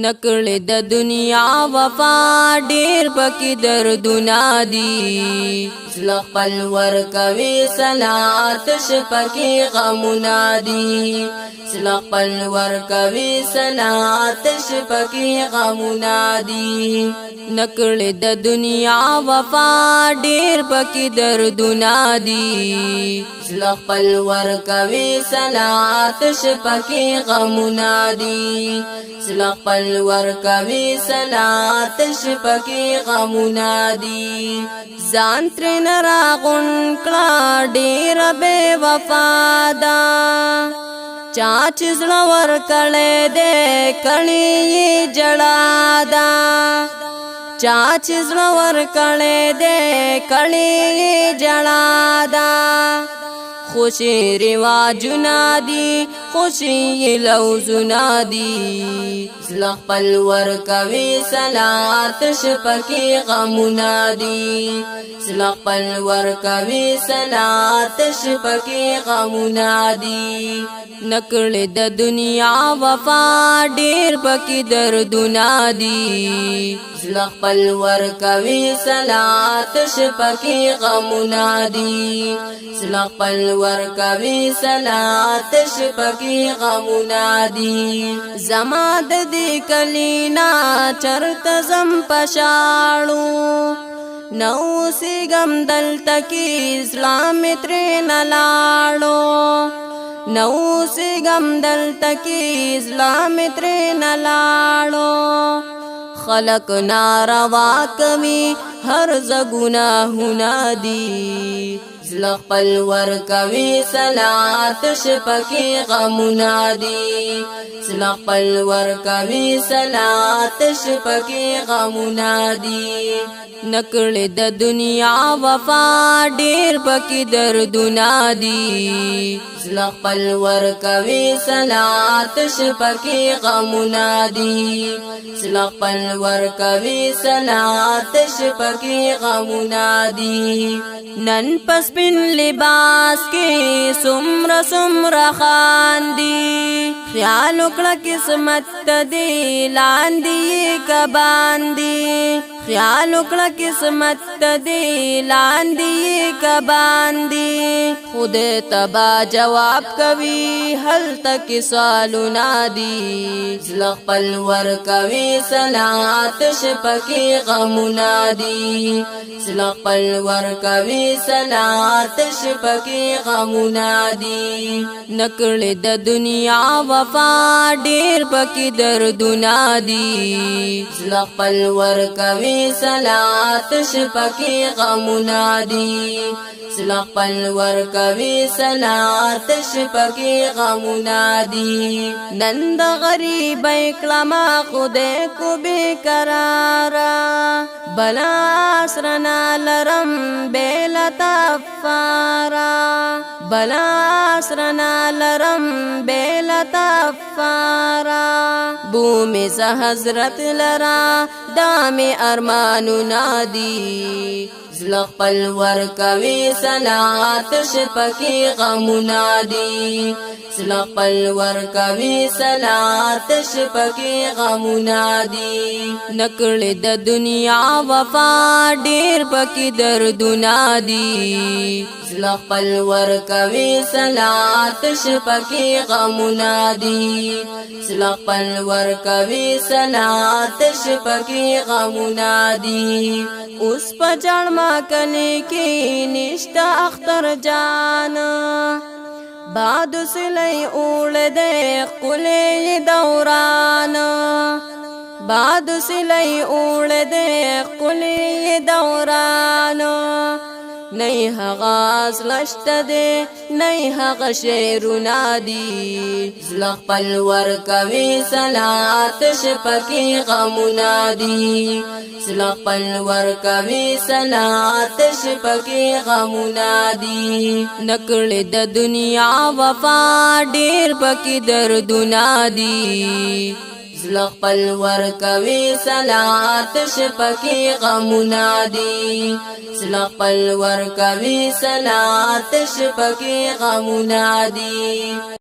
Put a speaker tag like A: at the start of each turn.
A: نکړې د دنیا وفا ډېر پکې دردونه دي زړه خپل ورکوي صلات شپکې غمونه دي زړه خپل ورکوي صلات شپکې غمونه دي نکړې د دنیا وفا ډېر پکې دردونه دي زړه خپل ورکوي صلات شپکې غمونه دي زړه خپل ورکوي صلات شپکې غمونه دي ځان ترې راغون کړه ډېره بې وفا ده چا چې زړه ورکړی دی کړي یې جړا ده چا چې زړه ورکړی دی کړي یې جړا ده خوشی رواجونه دي خوشی لوزونه دي زړه خپل ورکوي صلات شپکې غمونه دي زړه خپل ورکوي صلات شپکې غمونه دي نکړې د دنیا وفا ډېر پکې دردونه دي زړه خپل ورکوي صلات شپکې غمونه دي زړه خپل ورکوي صلات شپکې غمونه دي زما د دې کلینا چرته زم پشاړو نو سیګم دلته کې اسلام ترې نه لاړو نو سیګم دلته کې اسلام ترې نه لاړو خلق ناروا کوي هر زګناهونه دي زړه خپل ورکوي صلات شپکې غمونه دي زړه خپل ورکوي صلات شپکې غمونه دي نکړې د دنیا وفا ډېر پکې دردونه دي زړه خپل ورکوي صلات شپکې غمونه دي زړه خپل ورکوي صلات شپکې غمونه دي نن پس بن لباس کې سمره سمره خاندي خیال وکړه قسمت دې لاندې کباندي خیال وکړه قسمت دې لاندې کباندي خود تبا جواب کوي هل تک سوالونه دي زړه خپل ورکوي صلات شپکې غمونه دي زړه خپل ورکوي صلات شپکې غمونه دي نکړې د دنیا وفا ډېر پکې دردونه دي زړه خپل ورکوي صلات شپکې غمونه دي زړه خپل ورکوي صلات شپکې غمونه دي نن د غریبۍ کړمه خدای کو بېقراره بلا سرنا لرم بېله تفاره بلا سرنا لرم بېله تفاره بومې زه حضرت لرا دا مې ارمانونه دي زړه خپل ورکوي صلات شپکې غمونه دي زړه خپل ورکوي صلات شپکې غمونه دي نکړې د دنیا وفا ډېر پکې دردونه دي زړه خپل ورکوي صلات شپکې غمونه دي زړه خپل ورکوي صلات شپکې غمونه دي اوس په جړما کلی کې نشته اختر جان باد سلی اوړ دې ښکلی دوران باد سلی اوړ دې ښکلی دوران نه هغه اصل شته دی نه هغه شعرونه دي زړه خپل ورکوي صلات شپکې غمونه دي زړه خپل ورکوي صلات شپکې غمونه دي نکړې د دنیا وفا ډېر پکې دردونه دي زړه خپل ورکوي صلات شپکې غمونه دي زړه خپل ورکوي صلات شپکې غمونه دي